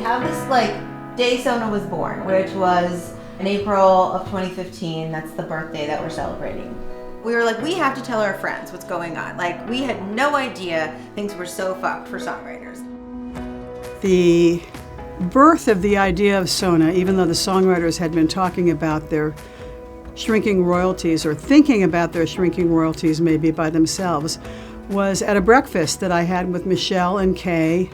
have this like day SONA was born, which was in April of 2015. That's the birthday that we're celebrating. We were like, we have to tell our friends what's going on. Like, we had no idea things were so fucked for songwriters. The birth of the idea of SONA, even though the songwriters had been talking about their shrinking royalties or thinking about their shrinking royalties maybe by themselves, was at a breakfast that I had with Michelle and Kay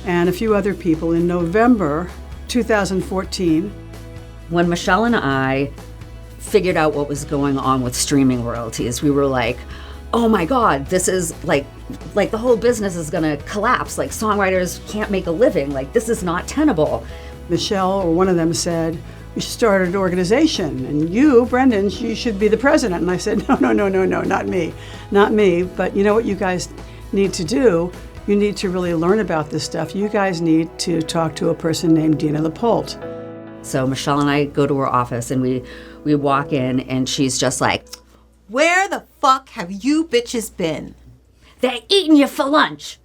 and a few other people in November 2014. When Michelle and I figured out what was going on with streaming royalties, we were like, oh my God, this is like the whole business is gonna collapse. Like, songwriters can't make a living. Like, this is not tenable. Michelle, or one of them, said, we should start an organization, and you, Brendan, you should be the president. And I said, no, not me. But you know what you guys need to do? You need to really learn about this stuff. You guys need to talk to a person named Dina LaPolt. So Michelle and I go to her office, and we walk in, and she's just like, where the fuck have you bitches been? they're eating you for lunch.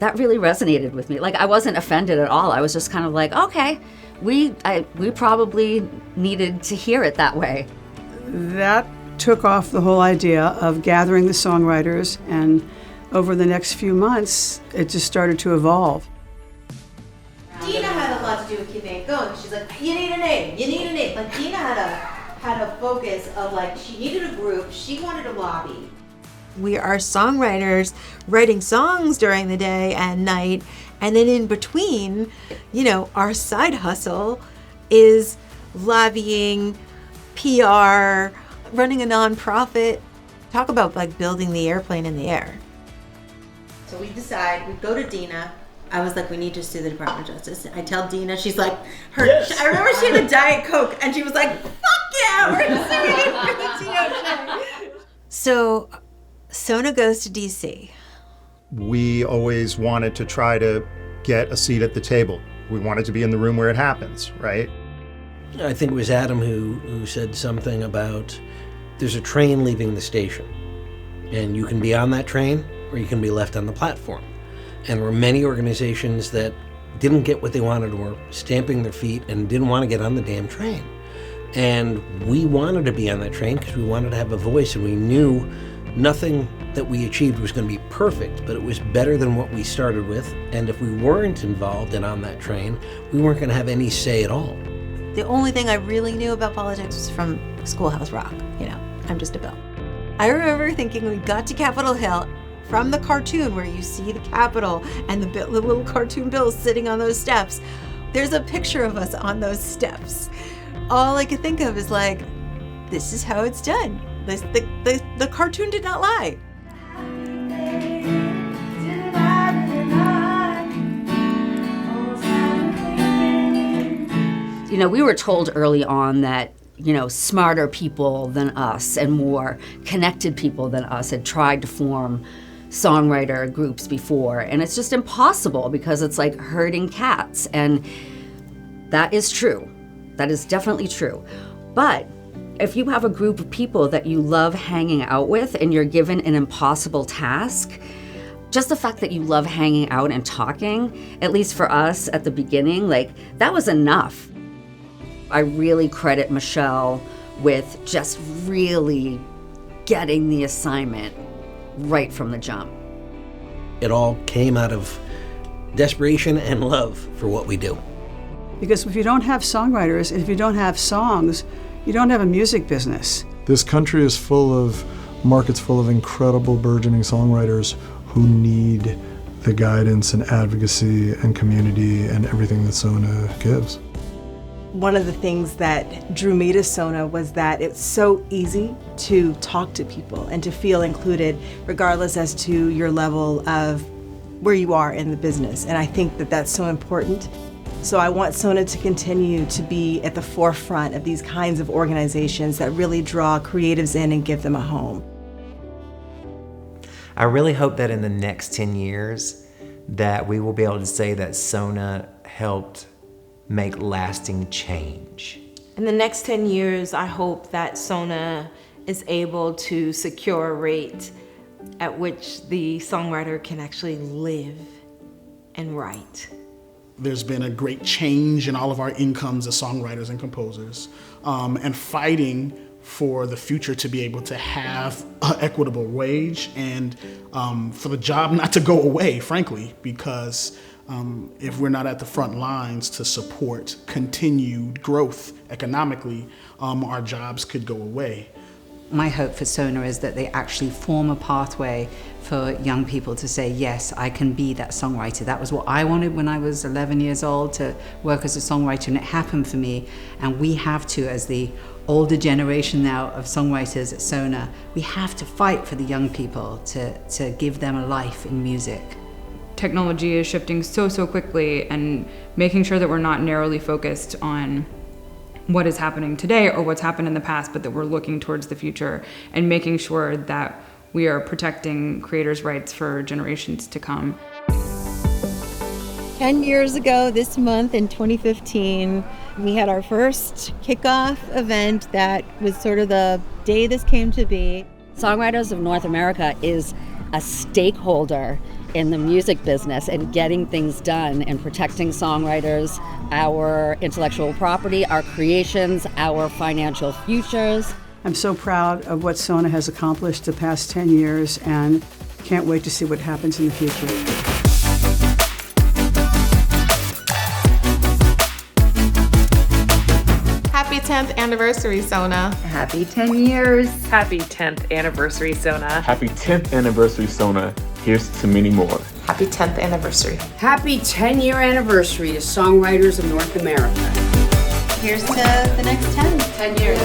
That really resonated with me. Like, I wasn't offended at all. I was just kind of like, okay, we probably needed to hear it that way. That took off the whole idea of gathering the songwriters, and over the next few months, it just started to evolve. Dina had a lot to do with keeping it going. She's like, you need a name. Like, Dina had a focus of like, she needed a group, she wanted a lobby. We are songwriters writing songs during the day and night, and then in between, you know, our side hustle is lobbying, PR, running a nonprofit. Talk about like building the airplane in the air. So we decide, we go to Dina. I was like, we need to sue the Department of Justice. I tell Dina, she's like, yes. I remember she had a Diet Coke, and she was like, fuck yeah, we're suing for the DOJ. So SONA goes to DC. We always wanted to try to get a seat at the table. We wanted to be in the room where it happens, right? I think it was Adam who said something about there's a train leaving the station, and you can be on that train or you can be left on the platform. And there were many organizations that didn't get what they wanted, or were stamping their feet and didn't want to get on the damn train. And we wanted to be on that train because we wanted to have a voice, and we knew nothing that we achieved was going to be perfect, but it was better than what we started with. And if we weren't involved and on that train, we weren't going to have any say at all. The only thing I really knew about politics was from Schoolhouse Rock. You know, I'm just a Bill. I remember thinking we got to Capitol Hill, from the cartoon where you see the Capitol and the little cartoon Bills sitting on those steps, there's a picture of us on those steps. All I could think of is like, this is how it's done. The cartoon did not lie. You know, we were told early on that, you know, smarter people than us and more connected people than us had tried to form songwriter groups before, and it's just impossible because it's like herding cats, and that is true. That is definitely true. But if you have a group of people that you love hanging out with and you're given an impossible task, just the fact that you love hanging out and talking, at least for us at the beginning, like, that was enough. I really credit Michelle with just really getting the assignment right from the jump. It all came out of desperation and love for what we do. Because if you don't have songwriters, if you don't have songs, you don't have a music business. This country is full of markets full of incredible burgeoning songwriters who need the guidance and advocacy and community and everything that SONA gives. One of the things that drew me to SONA was that it's so easy to talk to people and to feel included, regardless as to your level of where you are in the business. And I think that that's so important. So I want SONA to continue to be at the forefront of these kinds of organizations that really draw creatives in and give them a home. I really hope that in the next 10 years that we will be able to say that SONA helped make lasting change. In the next 10 years, I hope that SONA is able to secure a rate at which the songwriter can actually live and write There's been a great change in all of our incomes as songwriters and composers, and fighting for the future to be able to have an equitable wage and for the job not to go away, frankly, because if we're not at the front lines to support continued growth economically, our jobs could go away. My hope for SONA is that they actually form a pathway for young people to say, yes, I can be that songwriter. That was what I wanted when I was 11 years old, to work as a songwriter, and it happened for me. And we have to, as the older generation now of songwriters at SONA, we have to fight for the young people to give them a life in music. Technology is shifting so quickly, and making sure that we're not narrowly focused on what is happening today or what's happened in the past, but that we're looking towards the future and making sure that we are protecting creators' rights for generations to come. 10 years ago this month in 2015, we had our first kickoff event that was sort of the day this came to be. Songwriters of North America is a stakeholder in the music business and getting things done and protecting songwriters, our intellectual property, our creations, our financial futures. I'm so proud of what SONA has accomplished the past 10 years and can't wait to see what happens in the future. Happy 10th anniversary, SONA. Happy 10 years. Happy 10th anniversary, SONA. Happy 10th anniversary, SONA. Here's to many more. Happy 10th anniversary. Happy 10-year anniversary to Songwriters of North America. Here's to the next 10 years.